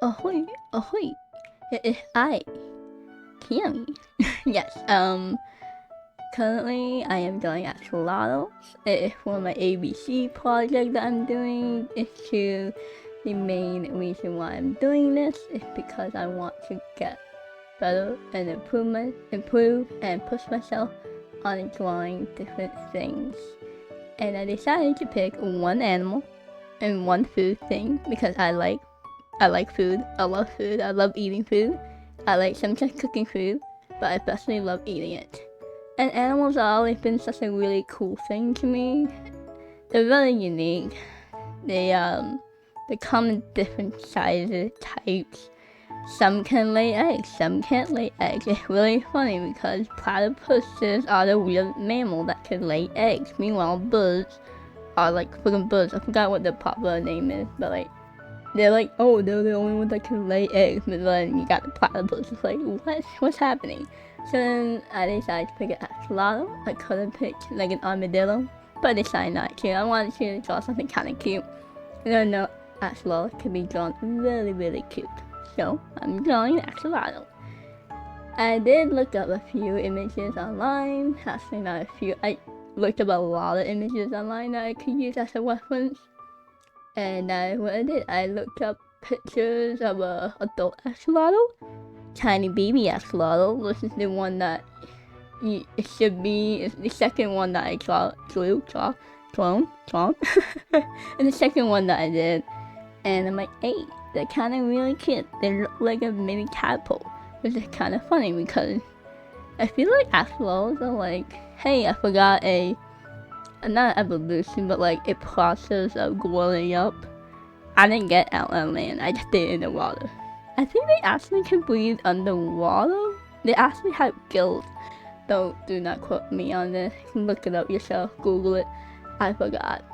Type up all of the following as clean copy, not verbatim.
Ahoy, ahoy. It is I, Kiami. Yes, currently I am doing Axolotl. It is for my ABC project that I'm doing. The main reason why I'm doing this is because I want to get better and improve and push myself on drawing different things. And I decided to pick one animal and one food thing because I like food. I love food. I love eating food. I like sometimes cooking food, but I especially love eating it. And animals have always been such a really cool thing to me. They're very unique. They come in different sizes, types. Some can lay eggs, some can't lay eggs. It's really funny because platypuses are the weird mammal that can lay eggs. Meanwhile, birds are like freaking birds. I forgot what the popular name is, but like they're like, oh, they're the only ones that can lay eggs. But then you got the platypus. It's like, what's happening? So then I decided to pick an axolotl. I could have picked like an armadillo, but I decided not to. I wanted to draw something kind of cute. And then no, axolotl can be drawn really, really cute. So I'm drawing an axolotl. I did look up a few images online. Actually, not a few. I looked up a lot of images online that I could use as a reference. And what I did, I looked up pictures of a adult axolotl, tiny baby axolotl. This is the one that it should be. It's the second one that I drew. And the second one that I did. And I'm like, hey, they're kind of really cute. They look like a mini tadpole, which is kind of funny because I feel like axolotls are like, hey, I forgot not an evolution, but like a process of growing up. I didn't get out on land, I just did it in the water. I think they actually can breathe underwater. They actually have gills. Do not quote me on this. Look it up yourself, Google it. I forgot.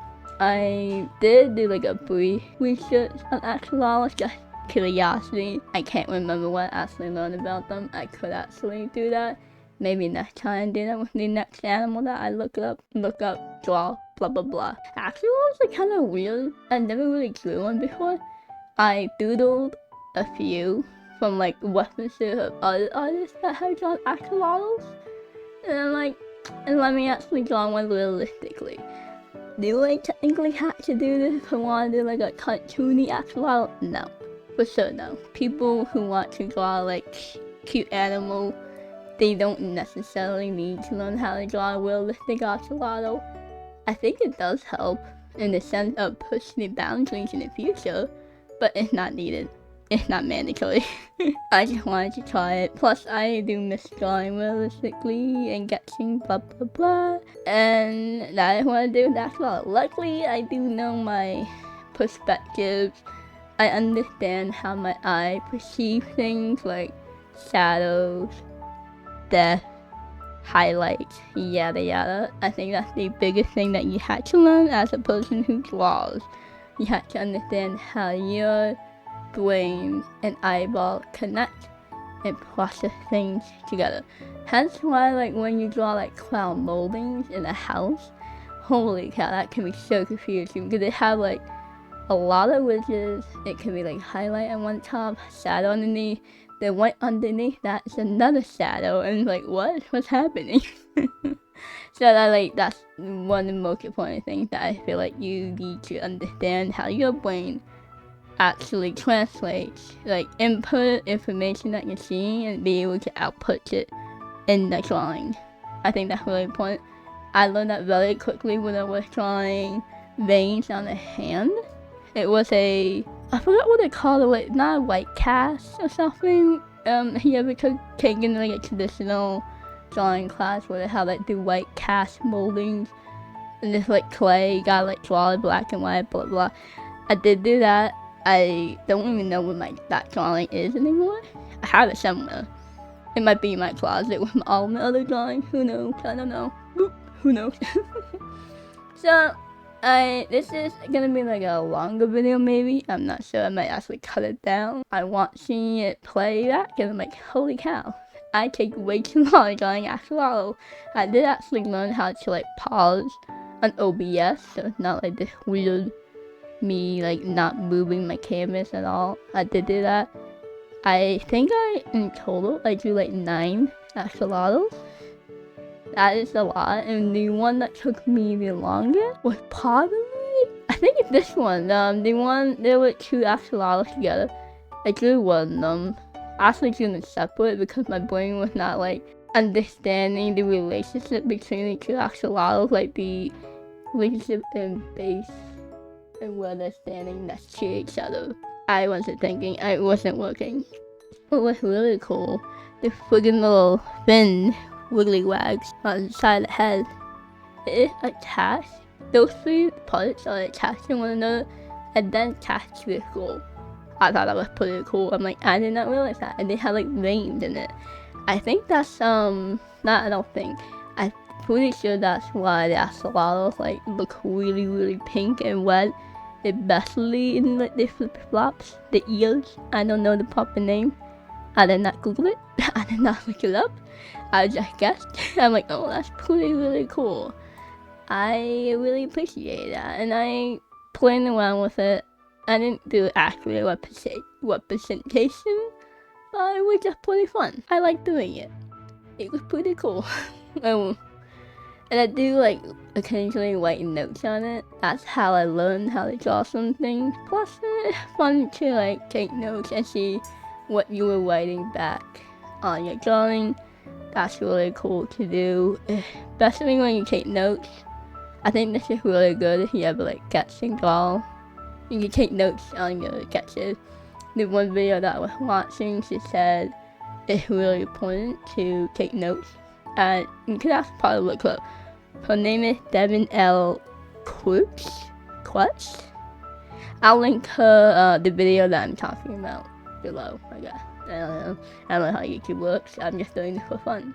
I did do like a brief research on axolotls, just curiosity. I can't remember what I actually learned about them. I could actually do that. Maybe next time do that with the next animal that I look up, draw, blah blah blah. Axolotls are kind of weird. I never really drew one before. I doodled a few from like references of other artists that have drawn axolotls. And I'm like, and let me actually draw one realistically. Do I technically have to do this if I want to do like a cartoony axolotl? No. For sure no. People who want to draw like cute animal, they don't necessarily need to learn how to draw a realistic axolotl. I think it does help in the sense of pushing the boundaries in the future, but it's not needed. It's not mandatory. I just wanted to try it. Plus, I do miss drawing realistically and getting blah blah blah. And that is what I do with axolotl. Luckily, I do know my perspectives. I understand how my eye perceives things like shadows, depth, highlights, yada yada. I think that's the biggest thing that you had to learn as a person who draws. You have to understand how your brain and eyeball connect and process things together. Hence why like when you draw like cloud moldings in a house, holy cow, that can be so confusing because they have like a lot of ridges. It can be like highlight on one top, shadow underneath, then white underneath that is another shadow, and like what's happening? So that's one of the most important things that I feel like you need to understand how your brain actually translates, like input information that you're seeing and be able to output it in the drawing. I think that's really important. I learned that very quickly when I was drawing veins on a hand. It was I forgot what they called it, like not a white cast or something. You ever taken like a traditional drawing class where they have like the white cast moldings and just like clay, you gotta like draw it black and white, blah blah. I did do that. I don't even know where that drawing is anymore. I have it somewhere. It might be in my closet with all my other drawings. Who knows? I don't know. Boop. Who knows? So, this is gonna be like a longer video maybe. I'm not sure. I might actually cut it down. I want seeing it play back and I'm like, holy cow. I take way too long drawing axolotl. I did actually learn how to like pause on OBS, so it's not like this weird me like not moving my canvas at all. I did do that. I think in total I drew like 9 axolotls. That is a lot, and the one that took me the longest was probably, I think it's this one. There were 2 axolotls together. I drew one of them. I actually drew them separate because my brain was not like understanding the relationship between the 2 axolotls, like the relationship in base and where they're standing next to each other. I wasn't thinking, it wasn't working. What was really cool, the friggin' little fin wiggly wags on the side of the head. It attached, those 3 parts are attached to one another and then attached to the skull. I thought that was pretty cool. I'm like, I did not realize that. And they have like veins in it. I think that's, I'm pretty sure that's why the axolotls like look really, really pink and red. Especially in like the flip-flops, the ears. I don't know the proper name. I did not Google it. I did not look it up. I just guessed. I'm like, oh, that's pretty really cool. I really appreciate that, and I playing around with it. I didn't do actually representation, but it was just pretty fun. I like doing it. It was pretty cool. And I do like occasionally write notes on it. That's how I learned how to draw some things. Plus, it's fun to like take notes and see what you were writing back on your drawing. That's really cool to do, especially when you take notes. I think this is really good if you ever like sketching draw. You can take notes on your sketches. The one video that I was watching, she said it's really important to take notes. And you can actually probably look up. Her name is Devin L. Quirks. I'll link her the video that I'm talking about below. I guess. I don't know how YouTube works. I'm just doing this for fun.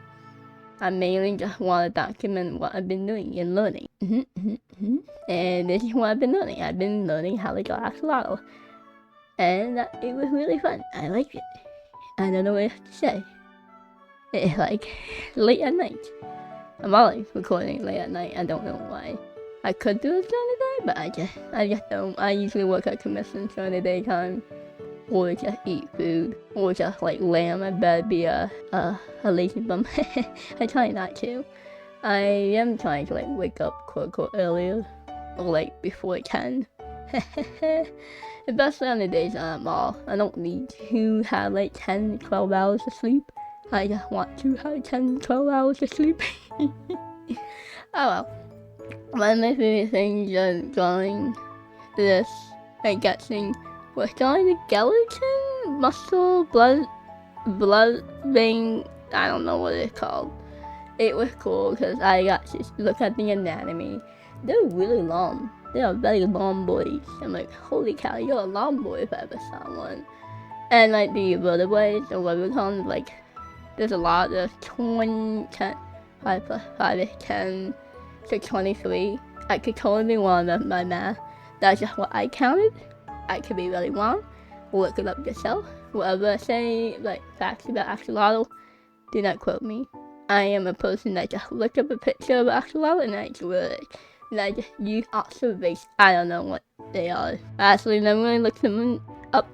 I mainly just want to document what I've been doing and learning. And this is what I've been learning. I've been learning how to draw axolotl. And it was really fun. I liked it. I don't know what else to say. It's like late at night. I'm always recording late at night. I don't know why. I could do it during the day, but I just don't. I usually work at commissions during the daytime, or just eat food, or just like lay on my bed, be a lazy bum. I try not to. I am trying to like wake up quote unquote earlier, or like before 10. Especially on the days I'm off. I don't need to have like 10 to 12 hours of sleep. I just want to have 10 to 12 hours of sleep. Oh well. One of my favorite things is drawing this, like guessing, was drawing the skeleton, muscle, blood vein, I don't know what it's called. It was cool because I got to look at the anatomy. They're really long. They are very long boys. I'm like, holy cow, you're a long boy if I ever saw one. And like the vertebrae, or what we call them, like, there's a lot. There's 5 plus 5 is 10 to 23. I could totally be wrong with my math. That's just what I counted. I could be really wrong. Look it up yourself. Whatever I say, like facts about axolotl, do not quote me. I am a person that just looked up a picture of axolotl and I drew it. And I just use observation. I don't know what they are. I actually never really looked them up.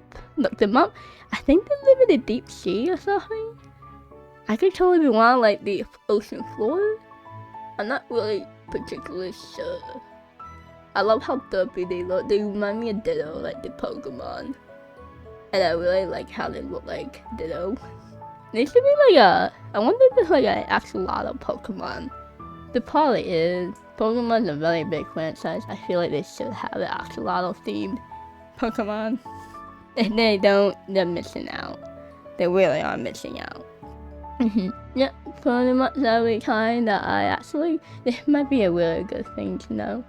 I think they live in the deep sea or something. I could totally be wrong, like the ocean floor. I'm not really particularly sure. I love how derpy they look. They remind me of Ditto, like the Pokemon. And I really like how they look like Ditto. They should be like I wonder if there's like an axolotl Pokemon. There probably is. Pokemon's a very big franchise. I feel like they should have an axolotl themed Pokemon. If they don't, they're missing out. They really are missing out. Yep, pretty much every time that I actually, this might be a really good thing to know.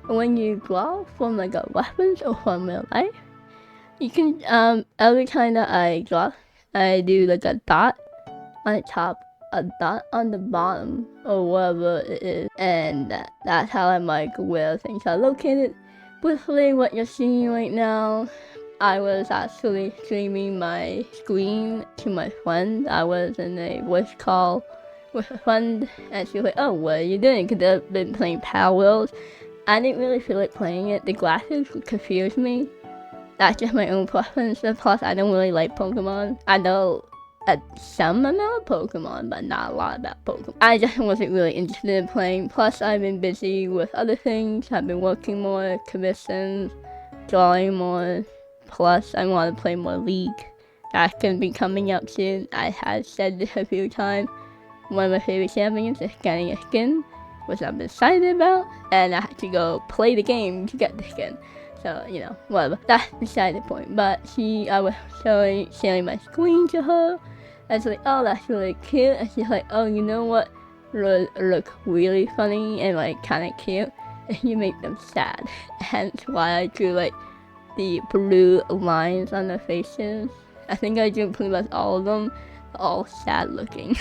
When you draw from like a reference or from real life, you can, every time that I draw, I do like a dot on the top, a dot on the bottom, or whatever it is. And that's how I'm like where things are located. Briefly, what you're seeing right now, I was actually streaming my screen to my friend. I was in a voice call with a friend, and she was like, oh, what are you doing? Because I've been playing Power Wheels. I didn't really feel like playing it. The graphics would confuse me. That's just my own preference. And plus, I don't really like Pokemon. I know some amount of Pokemon, but not a lot about Pokemon. I just wasn't really interested in playing. Plus, I've been busy with other things. I've been working more, commissions, drawing more. Plus, I want to play more League. That's going to be coming up soon. I have said this a few times. One of my favorite champions is getting a skin, which I'm excited about, and I have to go play the game to get the skin. So, you know, whatever. That's beside the point. But I was sharing my screen to her. I was like, oh, that's really cute. And she's like, oh, you know what look really funny and like kind of cute? And you make them sad. Hence why I drew like the blue lines on their faces. I think I drew pretty much all of them, all sad looking.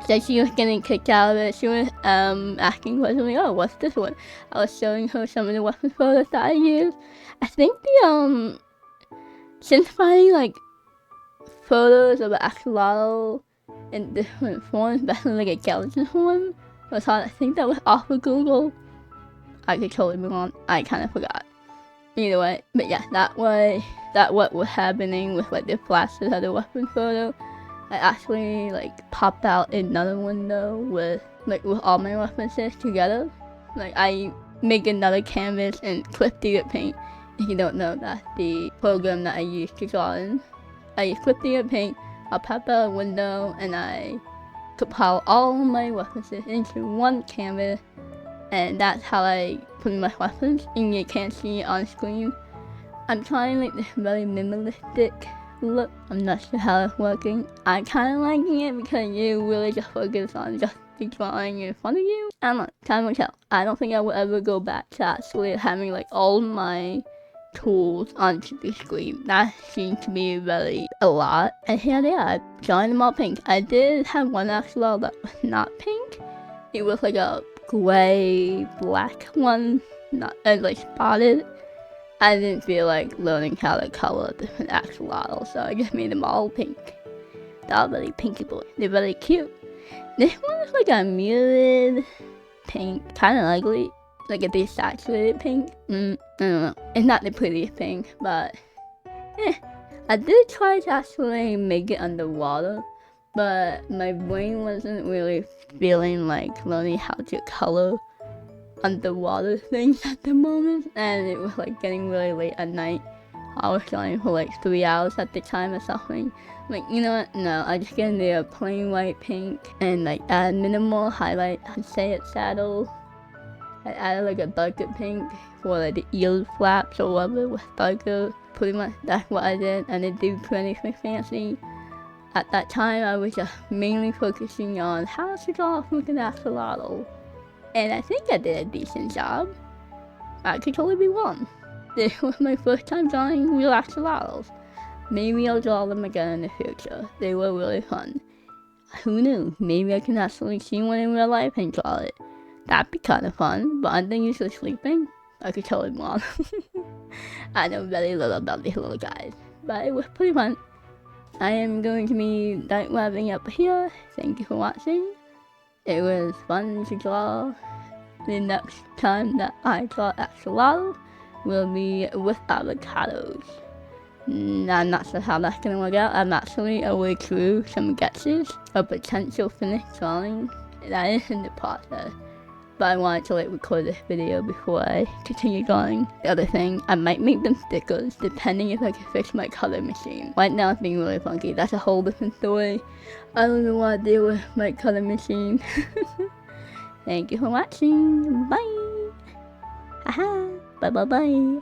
So she was getting kicked out of it. She was asking questions like, oh, what's this one? I was showing her some of the weapon photos that I used. I think since finding like photos of an axolotl in different forms, especially like a skeleton form, was hard. I think that was off of Google. I could totally be wrong. I kind of forgot. Either way, but yeah, that what was happening with like the flashes of the weapon photo. I actually like popped out another window with all my weapons together. Like I make another canvas and clip the paint. If you don't know, that's the program that I use to draw in. I use clip the paint. I'll pop out a window and I compile all my weapons into one canvas, and that's how I put my weapons. And you can't see it on screen. I'm trying like this very minimalistic look. I'm not sure how it's working. I'm kind of liking it because you really just focus on just the drawing in front of you. I don't know, time will tell. I don't think I will ever go back to actually having like all my tools onto the screen. That seems to be a lot. And here they are, drawing them all pink. I did have one axolotl that was not pink. It was like a gray, black one, not like spotted. I didn't feel like learning how to color different axolotls, so I just made them all pink. They're all very pinky boy. They're very cute. This one is like a muted pink, kind of ugly, like a desaturated pink. I don't know. It's not the prettiest pink, but I did try to actually make it underwater, but my brain wasn't really feeling like learning how to color underwater things at the moment, and it was like getting really late at night. I was drawing for like 3 hours at the time or something. Like, you know what? No, I just get in there plain white pink and like add minimal highlight. I'd say it's saddle. I added like a darker pink for like the eel flaps or whatever with darker. Pretty much that's what I did, and I didn't do anything fancy. At that time, I was just mainly focusing on how to draw a freaking axolotl. And I think I did a decent job. I could totally be wrong. This was my first time drawing real axolotls. Maybe I'll draw them again in the future. They were really fun. Who knew? Maybe I can actually see one in real life and draw it. That'd be kind of fun, but aren't they usually sleeping? I could totally be wrong. I know very little about these little guys, but it was pretty fun. I am going to be wrapping up here. Thank you for watching. It was fun to draw. The next time that I draw axolotl will be with avocados. I'm not sure how that's gonna work out. I'm actually away through some sketches of potential finished drawing. That is in the process. But I wanted to like record this video before I continue drawing. The other thing, I might make them stickers depending if I can fix my color machine. Right now it's being really funky. That's a whole different story. I don't know what to do with my color machine. Thank you for watching. Bye. Haha. Bye bye bye.